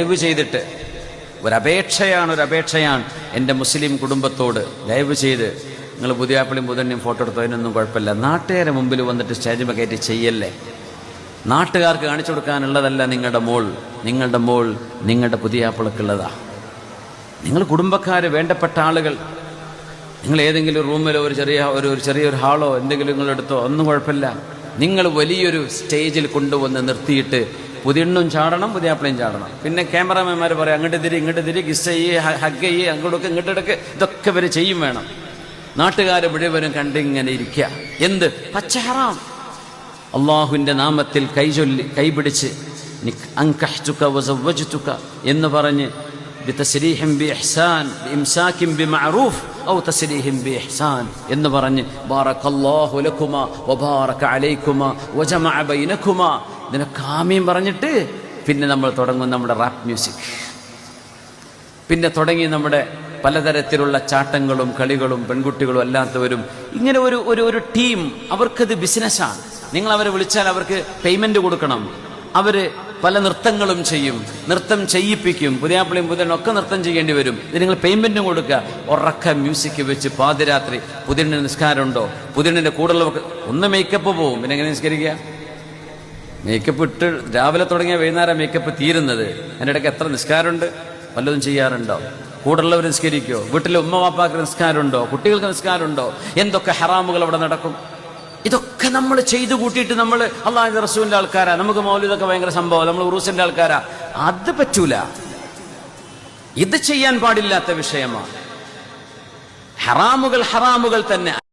ദയവ് ചെയ്തിട്ട് ഒരപേക്ഷയാണ് എൻ്റെ മുസ്ലിം കുടുംബത്തോട്, ദയവ് ചെയ്ത് നിങ്ങൾ പുതിയാപ്പിളിയും പുതണ്ണിയും ഫോട്ടോ എടുത്തോ, അതിനൊന്നും കുഴപ്പമില്ല. നാട്ടുകാരെ മുമ്പിൽ വന്നിട്ട് സ്റ്റേജ് കയറ്റി ചെയ്യല്ലേ. നാട്ടുകാർക്ക് കാണിച്ചു കൊടുക്കാനുള്ളതല്ല നിങ്ങളുടെ മോൾ. നിങ്ങളുടെ പുതിയാപ്പിളക്കുള്ളതാ. നിങ്ങൾ കുടുംബക്കാർ, വേണ്ടപ്പെട്ട ആളുകൾ, നിങ്ങൾ ഏതെങ്കിലും റൂമിലോ ചെറിയൊരു ഹാളോ എന്തെങ്കിലും നിങ്ങളെടുത്തോ, ഒന്നും കുഴപ്പമില്ല. നിങ്ങൾ വലിയൊരു സ്റ്റേജിൽ കൊണ്ടുവന്ന് നിർത്തിയിട്ട് പുതിയണ്ണും ചാടണം, പുതിയാപ്പിളയും ചാടണം. പിന്നെ ക്യാമറാമാൻമാർ പറയും അങ്ങോട്ട് തിരി കിസ് ചെയ്യ്, ഹഗ് ചെയ്യ്, അങ്ങോട്ടൊക്കെ ഇങ്ങോട്ടെടുക്ക്, ഇതൊക്കെ ഇവർ ചെയ്യും വേണം. നാട്ടുകാർ മുഴുവനും കണ്ടിങ്ങനെ ഇരിക്കുക. എന്ത് പച്ച ഹറാം. അള്ളാഹുവിൻ്റെ നാമത്തിൽ കൈപിടിച്ച് അൻകഹ്തുക വസവ്വജ്തുക എന്ന് പറഞ്ഞ് ബിതസ്രീഹിൻ ബിഇഹ്സാൻ ബിഇംസാകിൻ ബിമഅറൂഫ് ഔ തസ്രീഹിൻ ബിഇഹ്സാൻ എന്ന് പറഞ്ഞ് ബാറകല്ലാഹു ലക്കുമാ വബാറക അലൈക്കുമാ വജമഅ ബൈനക്കുമാ ഇതിനൊക്കെ ആമീൻ പറഞ്ഞിട്ട് പിന്നെ നമ്മൾ തുടങ്ങും നമ്മുടെ റാപ്പ് മ്യൂസിക്. പിന്നെ തുടങ്ങി നമ്മുടെ പലതരത്തിലുള്ള ചാട്ടങ്ങളും കളികളും പെൺകുട്ടികളും അല്ലാത്തവരും. ഇങ്ങനെ ഒരു ടീം, അവർക്കത് ബിസിനസ്സാണ്. നിങ്ങൾ അവരെ വിളിച്ചാൽ അവർക്ക് പേയ്മെന്റ് കൊടുക്കണം. അവര് പല നൃത്തങ്ങളും ചെയ്യും, നൃത്തം ചെയ്യിപ്പിക്കും. പുതിയാപ്പിളിയും പുതിയണ്ണൊക്കെ നൃത്തം ചെയ്യേണ്ടി വരും. ഇത് നിങ്ങൾ പേയ്മെന്റും കൊടുക്കുക. ഉറക്ക മ്യൂസിക് വെച്ച് പാതിരാത്രി പുതിയണ്ണിന് നിസ്കാരമുണ്ടോ? പുതിയണ്ണിന്റെ കൂടെയുള്ളവർക്ക് ഒന്ന് മേക്കപ്പ് പോവും. പിന്നെ എങ്ങനെ നിസ്കരിക്കുക? മേക്കപ്പ് ഇട്ട് രാവിലെ തുടങ്ങിയ വൈകുന്നേരം മേക്കപ്പ് തീരുന്നത്. അതിൻ്റെ ഇടയ്ക്ക് എത്ര നിസ്കാരമുണ്ട്? വല്ലതും ചെയ്യാറുണ്ടോ? കൂടുള്ളവർ നിസ്കരിക്കോ? വീട്ടിലെ ഉമ്മ വാപ്പാക്ക് നിസ്കാരമുണ്ടോ? കുട്ടികൾക്ക് നിസ്കാരമുണ്ടോ? എന്തൊക്കെ ഹറാമുകൾ അവിടെ നടക്കും. ഇതൊക്കെ നമ്മൾ ചെയ്തു കൂട്ടിയിട്ട് നമ്മൾ അള്ളാഹുവിന്റെ റസൂലിന്റെ ആൾക്കാരാ, നമുക്ക് മൗലിദൊക്കെ ഭയങ്കര സംഭവം, നമ്മൾ ഉറൂസിന്റെ ആൾക്കാരാ. അത് പറ്റൂല. ഇത് ചെയ്യാൻ പാടില്ലാത്ത വിഷയമാണ്. ഹറാമുകൾ തന്നെ.